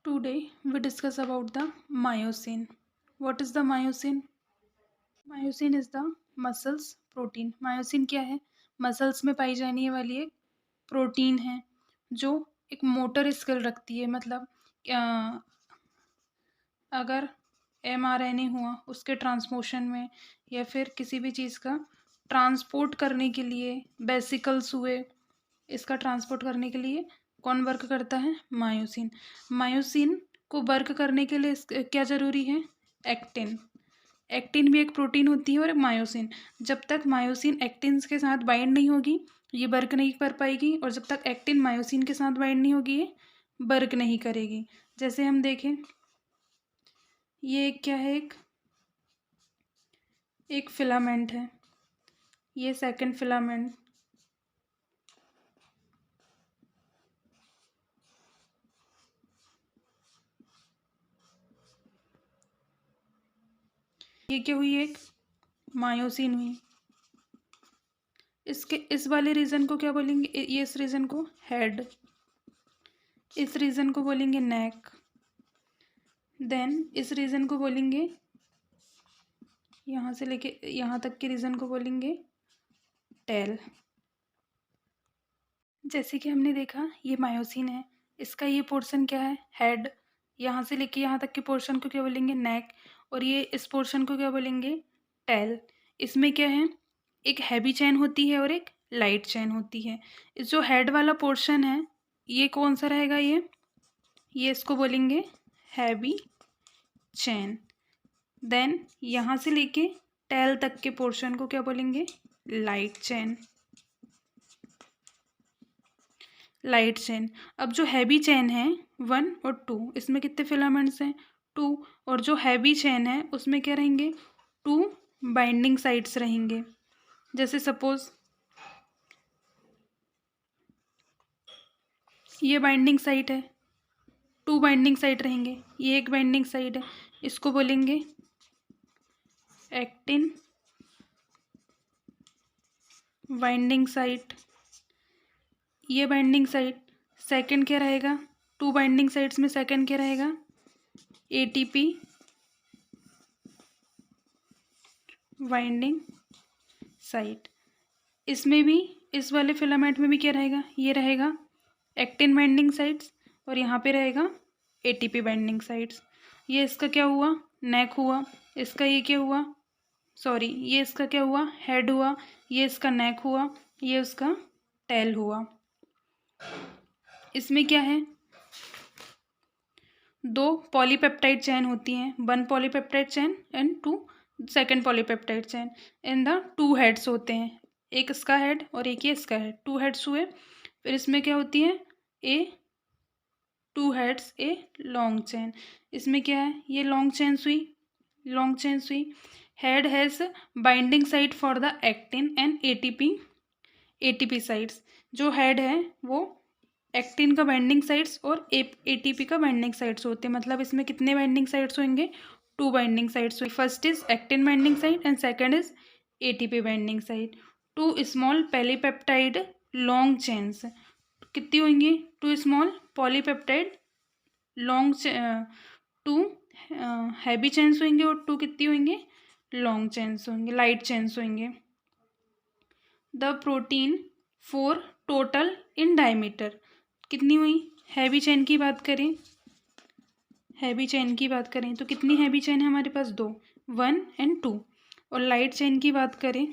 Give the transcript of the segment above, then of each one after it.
Today we discuss about the myosin. What is the myosin? Myosin is the muscles protein. Myosin क्या है? Muscles में पाई जाने वाली एक प्रोटीन है जो एक मोटर स्किल रखती है। मतलब अगर mRNA हुआ उसके ट्रांसपोर्शन में या फिर किसी भी चीज़ का ट्रांसपोर्ट करने के लिए वेसिकल्स हुए, इसका ट्रांसपोर्ट करने के लिए कौन वर्क करता है? मायोसिन। मायोसिन को वर्क करने के लिए क्या ज़रूरी है? एक्टिन। एक्टिन भी एक प्रोटीन होती है और एक मायोसिन। जब तक मायोसिन एक्टिन के साथ बाइंड नहीं होगी ये वर्क नहीं कर पाएगी, और जब तक एक्टिन मायोसिन के साथ बाइंड नहीं होगी ये वर्क नहीं करेगी। जैसे हम देखें, ये क्या है? एक फिलामेंट है, ये सेकंड फिलामेंट। ये क्या हुई? एक मायोसिन हुई। इसके इस वाले रीजन को क्या बोलेंगे? ये इस रीजन को हेड, इस रीजन को बोलेंगे नेक, देन इस रीजन को बोलेंगे, यहाँ से लेके यहाँ तक के रीजन को बोलेंगे टेल। जैसे कि हमने देखा ये मायोसिन है, इसका ये पोर्शन क्या है? हेड। यहाँ से लेके यहाँ तक के पोर्शन को क्या बोलेंगे? नेक। और ये इस पोर्शन को क्या बोलेंगे? टेल। इसमें क्या है? एक हैवी चेन होती है और एक लाइट चेन होती है। इस जो हेड वाला पोर्शन है ये कौन सा रहेगा? ये इसको बोलेंगे हैवी चेन। देन यहाँ से लेके टेल तक के पोर्शन को क्या बोलेंगे? Light chain. Light chain. अब जो हैवी चेन है 1 और 2, इसमें कितने फिलामेंट्स हैं? 2। और जो हैवी चेन है उसमें क्या रहेंगे? 2 बाइंडिंग साइड्स रहेंगे। जैसे सपोज ये बाइंडिंग साइट है, 2 बाइंडिंग साइट रहेंगे। ये एक बाइंडिंग साइट है, इसको बोलेंगे एक्टिन बाइंडिंग साइट। ये बाइंडिंग साइट सेकंड क्या रहेगा? 2 बाइंडिंग साइट्स में सेकंड क्या रहेगा? ATP binding site. इसमें भी, इस वाले फिलामेंट में भी क्या रहेगा? ये रहेगा एक्टिन बाइंडिंग साइट्स, और यहाँ पे रहेगा एटीपी बाइंडिंग साइट्स। ये इसका क्या हुआ? नेक हुआ। इसका ये क्या हुआ? सॉरी, ये इसका क्या हुआ? हेड हुआ। ये इसका नेक हुआ। ये उसका टेल हुआ। इसमें क्या है? 2 पॉलीपेप्टाइड चेन होती हैं, 1 polypeptide chain and 2 second polypeptide chain in the 2 heads होते हैं। एक इसका हेड और एक ये इसका हेड, 2 हेड्स हुए। फिर इसमें क्या होती है? 2 हेड्स ए लॉन्ग चेन। इसमें क्या है? ये लॉन्ग चेन्स हुई, लॉन्ग चेन्स हुई। Head has binding site for the actin and ATP sites. जो हेड है वो एक्टिन का बाइंडिंग साइट्स और एटीपी का बाइंडिंग साइट्स होते हैं। मतलब इसमें कितने बाइंडिंग साइट्स होंगे? 2 binding sites. First is actin binding site and second is ATP binding site. 2 small polypeptide long chains. कितनी होंगी? 2 small polypeptide long 2 heavy chains होंगे और 2 कितनी होंगे? लॉन्ग चेन्स होंगे, लाइट चेन्स होंगे। The protein 4 total in diameter. कितनी हुई? हैवी चेन की बात करें, हैवी चेन की बात करें तो कितनी हैवी चेन है हमारे पास? 2, 1 एंड 2। और लाइट चेन की बात करें,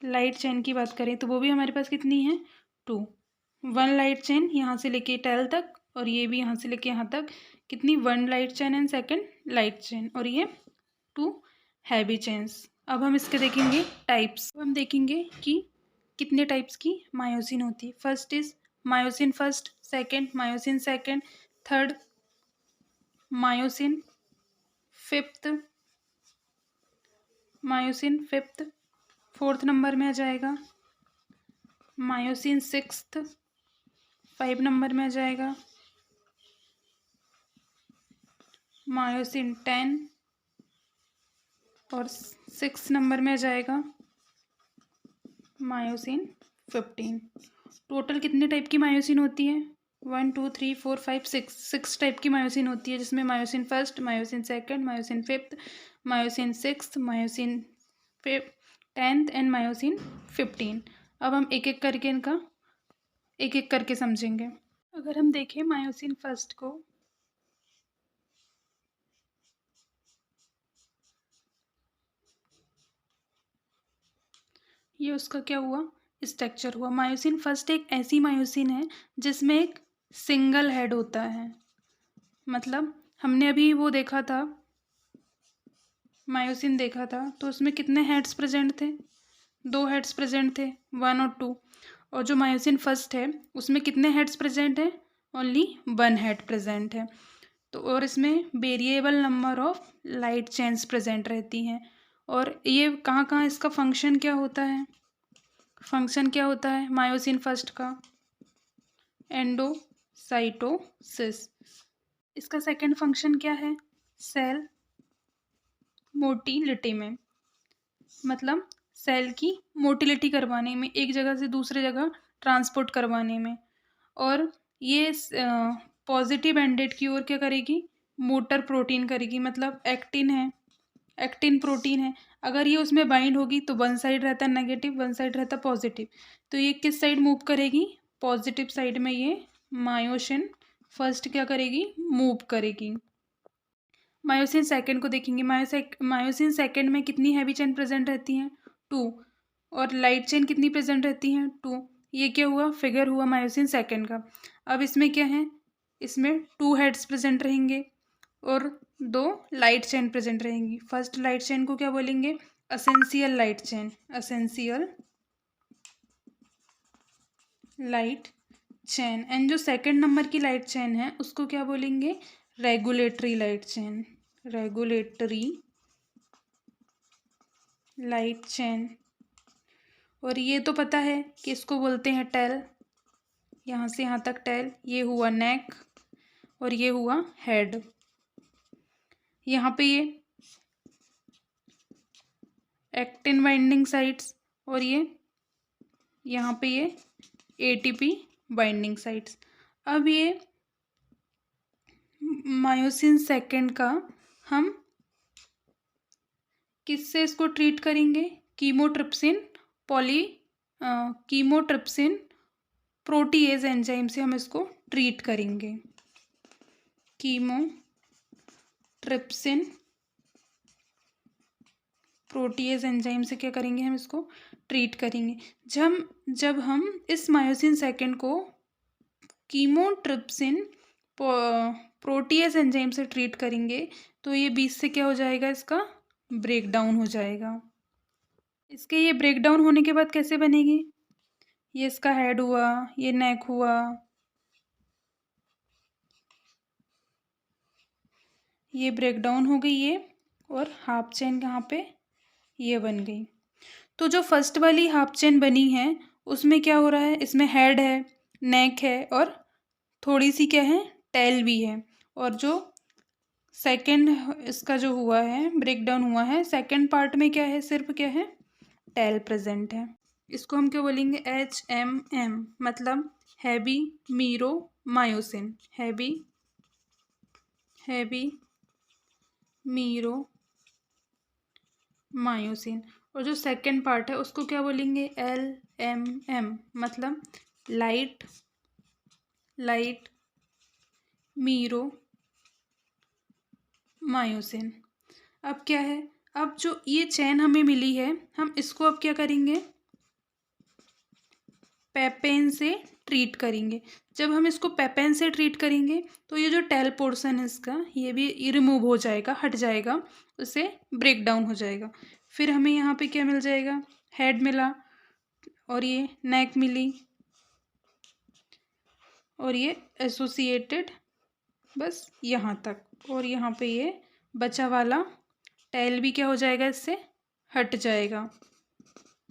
लाइट चेन की बात करें तो वो भी हमारे पास कितनी है? 2। 1 लाइट चेन यहाँ से लेके टेल तक, और ये भी यहाँ से लेके यहाँ तक। कितनी? 1 light chain and second light chain, और ये 2 हैवी चेन्स। अब हम इसके देखेंगे टाइप्स। अब हम देखेंगे कि कितने टाइप्स की मायोसिन होती है। First is myosin first, second myosin second, third myosin fifth, myosin fifth. Fourth number में आ जाएगा मायोसिन सिक्स्थ, 5 नंबर में आ जाएगा मायोसिन 10, और 6 नंबर में आ जाएगा मायोसिन 15। टोटल कितने टाइप की मायोसिन होती है? 1 2 3 4 5 6 टाइप की मायोसिन होती है, जिसमें myosin first, myosin second, myosin fifth, myosin sixth, myosin fifth 10th and myosin 15। अब हम एक एक करके इनका एक एक करके समझेंगे। अगर हम देखें मायोसिन फर्स्ट को, ये उसका क्या हुआ, स्ट्रक्चर हुआ। मायोसिन फर्स्ट एक ऐसी मायोसिन है जिसमें एक सिंगल हेड होता है। मतलब हमने अभी वो देखा था, मायोसिन देखा था, तो उसमें कितने हेड्स प्रेजेंट थे, 2 हेड्स प्रेजेंट थे, 1 और 2। और जो मायोसिन फर्स्ट है उसमें कितने हेड्स प्रेजेंट हैं, ओनली 1 हेड प्रेजेंट है। तो और इसमें variable number of light chains present रहती हैं। और ये कहाँ कहाँ इसका फंक्शन क्या होता है, फंक्शन क्या होता है मायोसिन फर्स्ट का, एंडोसाइटोसिस। इसका सेकंड फंक्शन क्या है, सेल मोटिलिटी में, मतलब सेल की मोटिलिटी करवाने में, एक जगह से दूसरे जगह ट्रांसपोर्ट करवाने में। और ये पॉजिटिव एंडेड की ओर क्या करेगी, मोटर प्रोटीन करेगी। मतलब एक्टिन है, एक्टिन प्रोटीन है, अगर ये उसमें बाइंड होगी तो वन साइड रहता है नेगेटिव, वन साइड रहता है पॉजिटिव, तो ये किस साइड मूव करेगी, पॉजिटिव साइड में ये मायोसिन फर्स्ट क्या करेगी, मूव करेगी। मायोसिन सेकंड को देखेंगे। मायोसिन सेकंड में कितनी हैवी चेन प्रेजेंट रहती हैं, 2। और लाइट चेन कितनी प्रेजेंट रहती हैं, 2। ये क्या हुआ, फिगर हुआ मायोसिन सेकंड का। अब इसमें क्या है, इसमें 2 हेड्स प्रेजेंट रहेंगे और 2 लाइट चेन प्रेजेंट रहेंगी। फर्स्ट लाइट चेन को क्या बोलेंगे, essential light chain, essential light chain. And जो सेकंड नंबर की लाइट चेन है उसको क्या बोलेंगे, regulatory light chain, regulatory light chain. और ये तो पता है कि इसको बोलते हैं टेल, यहाँ से यहाँ तक टेल, ये हुआ नेक और ये हुआ हेड। यहाँ पे ये एक्टिन बाइंडिंग साइट्स और ये यहाँ पे ये एटीपी बाइंडिंग साइट्स। अब ये मायोसिन सेकंड का हम किससे इसको ट्रीट करेंगे, कीमोट्रिप्सिन कीमोट्रिप्सिन प्रोटीएज एंजाइम से हम इसको ट्रीट करेंगे। कीमोट्रिप्सिन प्रोटीएज एंजाइम से क्या करेंगे, हम इसको ट्रीट करेंगे। जब हम इस मायोसिन सेकंड को कीमोट्रिप्सिन प्रोटीएज एंजाइम से ट्रीट करेंगे तो ये बीच से क्या हो जाएगा, इसका ब्रेक डाउन हो जाएगा। इसके ये ब्रेक डाउन होने के बाद कैसे बनेगी, ये इसका हेड हुआ, ये नेक हुआ, ये ब्रेक डाउन हो गई ये, और हाफ चेन कहाँ पे, ये बन गई। तो जो फर्स्ट वाली हाफ चेन बनी है उसमें क्या हो रहा है, इसमें हेड है, नेक है और थोड़ी सी क्या है, टेल भी है। और जो सेकंड इसका जो हुआ है, ब्रेक डाउन हुआ है, सेकंड पार्ट में क्या है, सिर्फ क्या है, टेल प्रेजेंट है। इसको हम क्या बोलेंगे, HMM, मतलब heavy Miro myosin, heavy Miro myosin. और जो सेकंड पार्ट है उसको क्या बोलेंगे, LMM, मतलब लाइट मीरो मायोसिन। अब क्या है, अब जो ये चेन हमें मिली है हम इसको अब क्या करेंगे, पेपेन से ट्रीट करेंगे। जब हम इसको पेपेन से ट्रीट करेंगे तो ये जो टेल पोर्शन है इसका ये भी रिमूव हो जाएगा, हट जाएगा, उससे ब्रेक डाउन हो जाएगा। फिर हमें यहाँ पे क्या मिल जाएगा, हेड मिला और ये नेक मिली और ये एसोसिएटेड बस यहाँ तक, और यहाँ पे ये बचा वाला टेल भी क्या हो जाएगा, इससे हट जाएगा।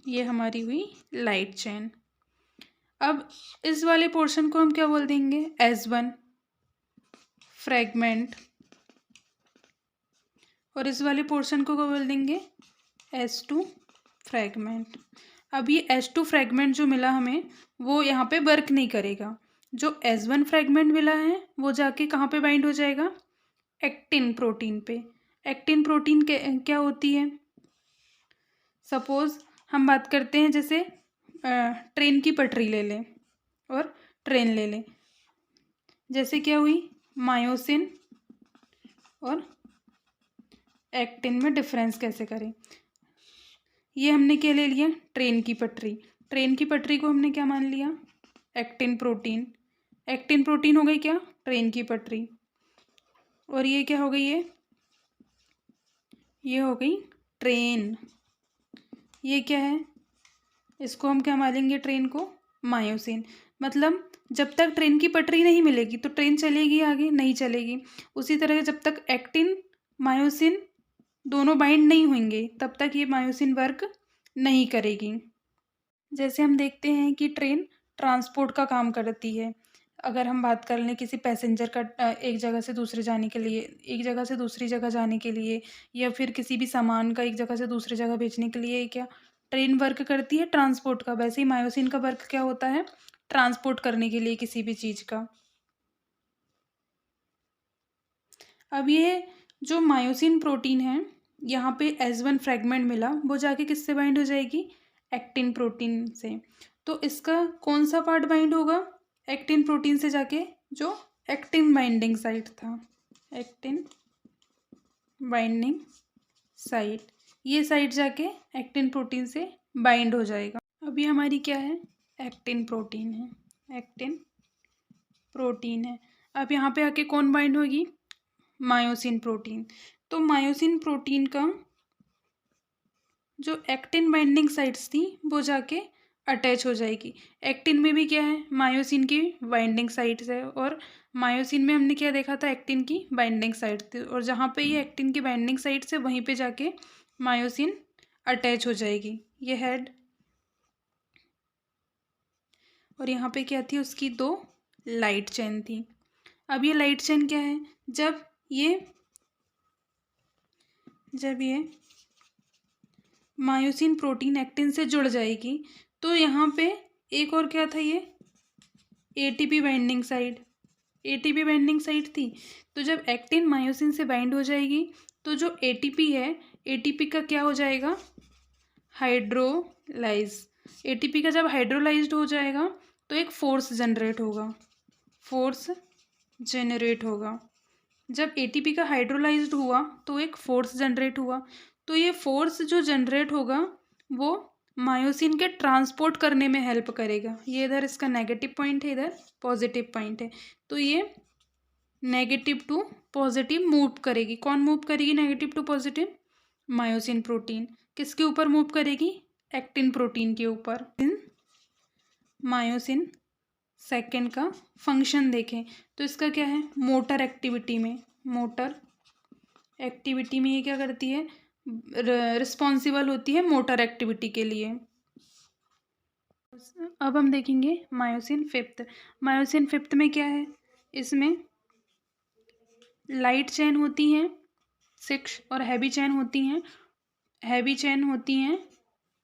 ये हमारी हुई लाइट चेन। अब इस वाले पोर्शन को हम क्या बोल देंगे, S1 फ्रैगमेंट, और इस वाले पोर्शन को क्या बोल देंगे, S2 फ्रैगमेंट। अब ये S2 फ्रैगमेंट जो मिला हमें वो यहाँ पे वर्क नहीं करेगा। जो S1 फ्रेगमेंट मिला है वो जाके कहाँ पे बाइंड हो जाएगा, एक्टिन प्रोटीन पे। एक्टिन प्रोटीन क्या होती है, सपोज हम बात करते हैं जैसे ट्रेन की पटरी ले लें और ट्रेन ले लें, जैसे क्या हुई, मायोसिन और एक्टिन में डिफरेंस कैसे करें। ये हमने क्या ले लिया, ट्रेन की पटरी। ट्रेन की पटरी को हमने क्या मान लिया, एक्टिन प्रोटीन। एक्टिन प्रोटीन हो गई क्या, ट्रेन की पटरी। और ये क्या हो गई, ये हो गई ट्रेन। ये क्या है, इसको हम क्या मानेंगे, ट्रेन को मायोसिन। मतलब जब तक ट्रेन की पटरी नहीं मिलेगी तो ट्रेन चलेगी आगे, नहीं चलेगी। उसी तरह जब तक एक्टिन मायोसिन दोनों बाइंड नहीं होंगे तब तक ये मायोसिन वर्क नहीं करेगी। जैसे हम देखते हैं कि ट्रेन ट्रांसपोर्ट का काम करती है। अगर हम बात कर लें किसी पैसेंजर का एक जगह से दूसरे जाने के लिए, एक जगह से दूसरी जगह जाने के लिए, या फिर किसी भी सामान का एक जगह से दूसरी जगह भेजने के लिए क्या ट्रेन वर्क करती है, ट्रांसपोर्ट का। वैसे ही मायोसिन का वर्क क्या होता है, ट्रांसपोर्ट करने के लिए किसी भी चीज़ का। अब ये जो मायोसिन प्रोटीन है, यहाँ पे S1 फ्रेगमेंट मिला, वो जाके किससे बाइंड हो जाएगी, एक्टिन प्रोटीन से। तो इसका कौन सा पार्ट बाइंड होगा, एक्टिन प्रोटीन से जाके जो एक्टिन बाइंडिंग साइट था, एक्टिन बाइंडिंग साइट, ये साइट जाके एक्टिन प्रोटीन से बाइंड हो जाएगा। अभी हमारी क्या है, एक्टिन प्रोटीन है, एक्टिन प्रोटीन है। अब यहाँ पे आके कौन बाइंड होगी, मायोसिन प्रोटीन। तो मायोसिन प्रोटीन का जो एक्टिन बाइंडिंग साइट्स थी वो जाके अटैच हो जाएगी। एक्टिन में भी क्या है, मायोसिन की बाइंडिंग साइट्स है, और मायोसिन में हमने क्या देखा था, एक्टिन की बाइंडिंग साइट थी। और जहाँ पे ये एक्टिन की बाइंडिंग साइट्स है वहीं पे जाके मायोसिन अटैच हो जाएगी। ये हेड, और यहाँ पे क्या थी, उसकी 2 लाइट चेन थी। अब ये लाइट चेन क्या है, जब ये मायोसिन प्रोटीन एक्टिन से जुड़ जाएगी तो यहाँ पे एक और क्या था, ये ATP binding site, ATP binding site थी। तो जब एक्टिन मायोसिन से बाइंड हो जाएगी तो जो एटीपी है, एटीपी का क्या हो जाएगा, हाइड्रोलाइज। एटीपी का जब हाइड्रोलाइज्ड हो जाएगा तो एक फोर्स जनरेट होगा, फोर्स जनरेट होगा। जब एटीपी का हाइड्रोलाइज्ड हुआ तो एक फोर्स जनरेट हुआ। तो ये फोर्स जो जनरेट होगा वो मायोसिन के ट्रांसपोर्ट करने में हेल्प करेगा। ये इधर इसका नेगेटिव पॉइंट है, इधर पॉजिटिव पॉइंट है। तो ये नेगेटिव टू पॉजिटिव मूव करेगी। कौन मूव करेगी negative to positive, myosin protein. किसके ऊपर मूव करेगी, एक्टिन प्रोटीन के ऊपर। मायोसिन सेकेंड का फंक्शन देखें तो इसका क्या है, मोटर एक्टिविटी में, मोटर एक्टिविटी में ये क्या करती है, रिस्पॉन्सिबल होती है मोटर एक्टिविटी के लिए। अब हम देखेंगे मायोसिन फिफ्थ। मायोसिन फिफ्थ में क्या है, इसमें लाइट चेन होती हैं 6 और हैवी चेन होती हैं, हैवी चेन होती हैं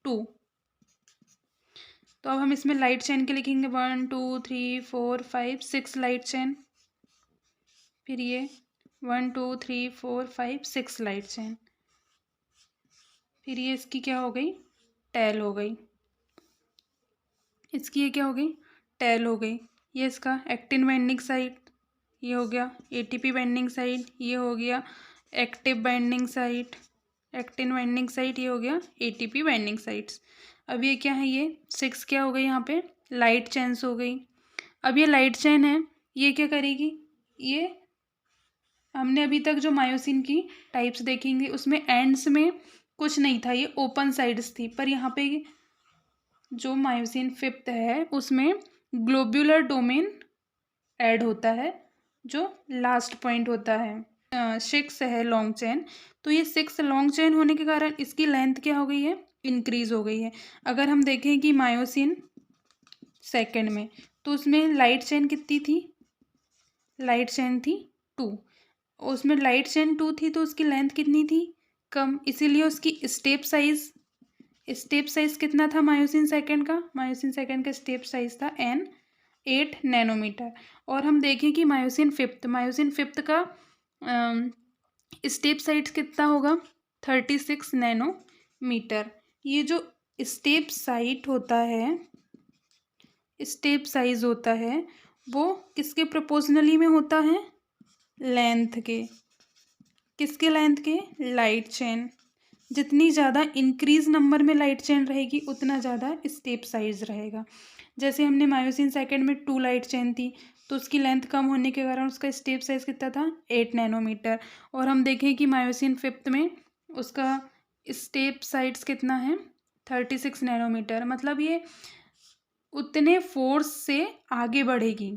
2। तो अब हम इसमें लाइट चेन के लिखेंगे 1 2 3 4 5 6 लाइट चेन। फिर ये 1 2 3 4 5 6 लाइट चेन। फिर ये इसकी क्या हो गई, टेल हो गई। इसकी ये क्या हो गई, टेल हो गई। ये इसका एक्टिन बाइंडिंग साइट, ये हो गया एटीपी बाइंडिंग साइट, ये हो गया active binding site, actin binding site, ये हो गया एटीपी बाइंडिंग साइट्स। अब ये क्या है, ये 6 क्या हो गई, यहाँ पे लाइट चेन्स हो गई। अब ये लाइट चेन है, ये क्या करेगी, ये हमने अभी तक जो मायोसिन की टाइप्स देखेंगे उसमें एंड्स में कुछ नहीं था, ये ओपन साइड्स थी। पर यहाँ पे जो मायोसिन फिफ्थ है उसमें ग्लोब्यूलर डोमेन ऐड होता है, जो लास्ट पॉइंट होता है। 6 है लॉन्ग चेन, तो ये 6 लॉन्ग चेन होने के कारण इसकी लेंथ क्या हो गई है, इंक्रीज हो गई है। अगर हम देखें कि मायोसिन सेकेंड में तो उसमें लाइट चेन कितनी थी, लाइट चेन थी 2, उसमें लाइट चेन 2 थी तो उसकी लेंथ कितनी थी, कम। इसीलिए उसकी स्टेप साइज कितना था मायोसिन सेकेंड का, मायोसिन सेकेंड का स्टेप साइज था n। 8 नैनोमीटर। और हम देखें कि मायोसिन फिफ्थ का स्टेप साइज कितना होगा, 36 नैनोमीटर। ये जो स्टेप साइज होता है वो किसके प्रोपोर्शनली में होता है, लेंथ के। किसके लेंथ के, लाइट चेन। जितनी ज़्यादा इंक्रीज नंबर में लाइट चेन रहेगी उतना ज़्यादा स्टेप साइज रहेगा। जैसे हमने मायोसिन सेकेंड में 2 लाइट चेन थी तो उसकी लेंथ कम होने के कारण उसका स्टेप साइज कितना था, 8 नैनोमीटर। और हम देखें कि मायोसिन फिफ्थ में उसका स्टेप साइज कितना है, 36 नैनोमीटर। मतलब ये उतने फोर्स से आगे बढ़ेगी,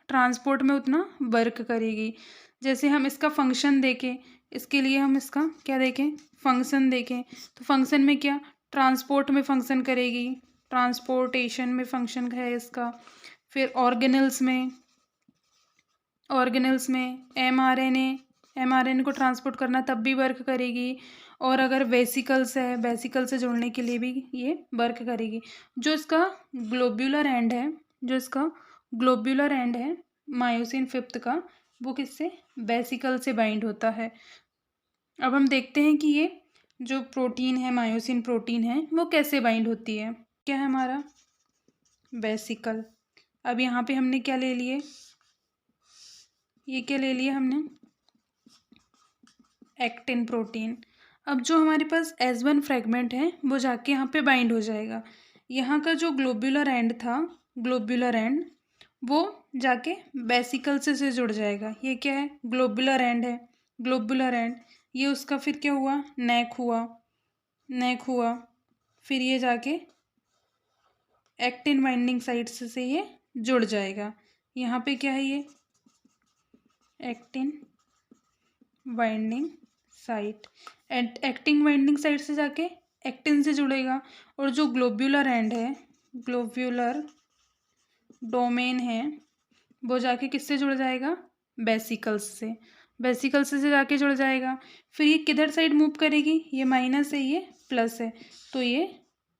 ट्रांसपोर्ट में उतना वर्क करेगी। जैसे हम इसका फंक्शन देखें, इसके लिए हम इसका क्या देखें, फंक्शन देखें, तो फंक्शन में क्या, ट्रांसपोर्ट में फंक्शन करेगी, ट्रांसपोर्टेशन में फंक्शन है इसका। फिर ऑर्गेनल्स में एमआरएनए को ट्रांसपोर्ट करना तब भी वर्क करेगी। और अगर वेसिकल से जोड़ने के लिए भी ये वर्क करेगी। जो इसका ग्लोब्यूलर एंड है मायोसिन फिफ्थ का, वो किससे, वेसिकल से बाइंड होता है। अब हम देखते हैं कि ये जो प्रोटीन है, मायोसिन प्रोटीन है, वो कैसे बाइंड होती है। क्या है हमारा, वेसिकल। अब यहाँ पे हमने क्या ले लिए, ये क्या ले लिया हमने, एक्टिन प्रोटीन। अब जो हमारे पास S1 फ्रेगमेंट है वो जाके यहाँ पे बाइंड हो जाएगा। यहाँ का जो ग्लोब्यूलर एंड वो जाके वेसिकल से जुड़ जाएगा। ये क्या है, ग्लोब्यूलर एंड। ये उसका फिर क्या हुआ, नेक हुआ। फिर ये जाके एक्टिन बाइंडिंग साइट से ये जुड़ जाएगा। यहाँ पे क्या है, ये actin binding site. Actin binding site से जाके एक्टिन से जुड़ेगा। और जो ग्लोब्यूलर डोमेन है वो जाके किससे जुड़ जाएगा, वेसिकल्स से जाके जुड़ जाएगा। फिर ये किधर साइड मूव करेगी, ये माइनस है, ये प्लस है, तो ये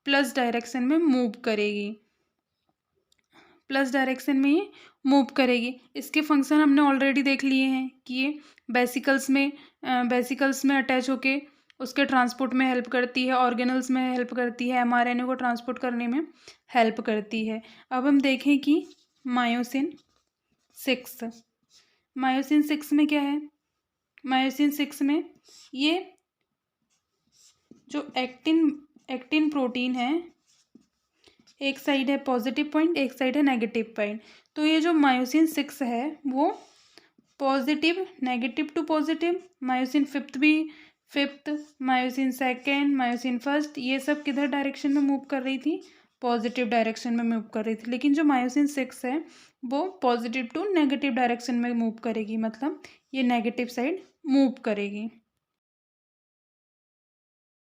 प्लस डायरेक्शन में मूव करेगी। इसके फंक्शन हमने ऑलरेडी देख लिए हैं कि ये वेसिकल्स में अटैच होके उसके ट्रांसपोर्ट में हेल्प करती है, ऑर्गेनल्स में हेल्प करती है, एमआरएनए को ट्रांसपोर्ट करने में हेल्प करती है। अब हम देखें कि मायोसिन सिक्स में क्या है, मायोसिन सिक्स में ये जो एक्टिन प्रोटीन है, एक साइड है पॉजिटिव पॉइंट, एक साइड है नेगेटिव पॉइंट। तो ये जो मायोसिन सिक्स है वो positive, negative to positive, myosin fifth, myosin second, myosin first, ये सब किधर डायरेक्शन में मूव कर रही थी, पॉजिटिव डायरेक्शन में मूव कर रही थी। लेकिन जो मायोसिन सिक्स है वो पॉजिटिव टू नेगेटिव डायरेक्शन में मूव करेगी, मतलब ये नेगेटिव साइड मूव करेगी।